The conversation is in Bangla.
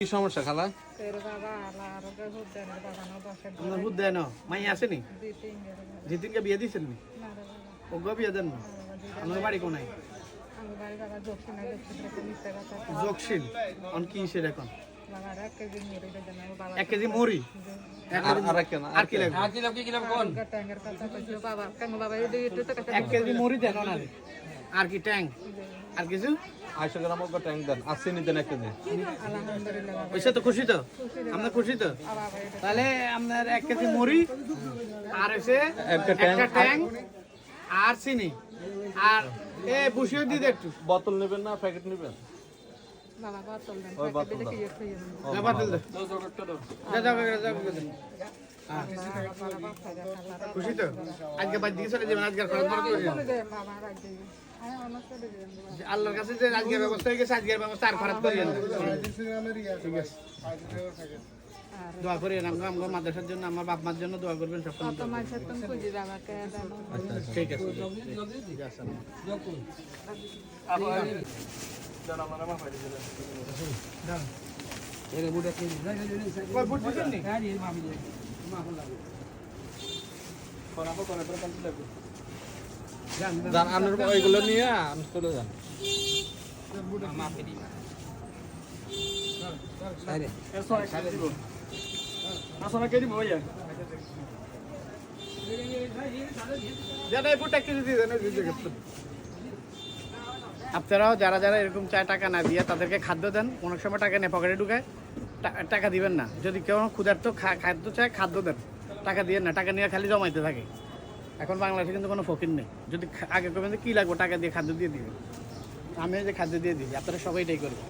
কি সমস্যা খালা? আপনার বুধ দেয় না মাই আসেনি জিতিনকে বিয়ে দিয়েছেন নি ওগো বিয়ে দেন না আমার বাড়ি কোনায় জকশিন অন কি হিসেবে এখন 1 কেজি মুড়ি আর কি লাগবে 1 কেজি মুড়ি দেন না আর কি ট্যাং আর কিছু 800 গ্রাম ট্যাং দেন, আর চিনি দেন 1 কেজি। ওইসে তো খুশি তো আমরা খুশি তো তাহলে আপনার 1 কেজি মুড়ি আর হচ্ছে একটা ট্যাং আর চিনি আর এ বসিয়ে দিতে একটু বোতল নেবেন না প্যাকেট নেবেন? ওই বোতল দাও। খুশি তো আজকে বাদ দিয়ে চলে যাবেন আজকের খরচ বড় করে আল্লাহর কাছে যে আজকের ব্যবস্থা হয়ে গেছে আজকের ব্যবস্থা আর খারাপ করিয়েন না ঠিক আছে দোয়া করেন আমার মাদ্রাসার জন্য আমার বাপ মার জন্য দোয়া করবেন সব ঠিক আছে ঠিক আছে ওইগুলো নিয়ে চলে যান। আপনারাও যারা যারা এরকম চায় টাকা না দিয়ে তাদেরকে খাদ্য দেন, অনেক সময় টাকা নিয়ে পকেটে ঢুকায় টাকা দিবেন না। যদি কেউ ক্ষুধার্ত খাদ্য চায় খাদ্য দেন, টাকা দিয়ে না, টাকা নিয়ে খালি জমাইতে থাকে। এখন বাংলাদেশে কিন্তু কোনো ফকির নেই। যদি আগে কবেন কী লাগবে টাকা দিয়ে খাদ্য দিয়ে দিবেন, আমি যে খাদ্য দিয়ে দিই, আপনারা সবাই এটাই করবেন।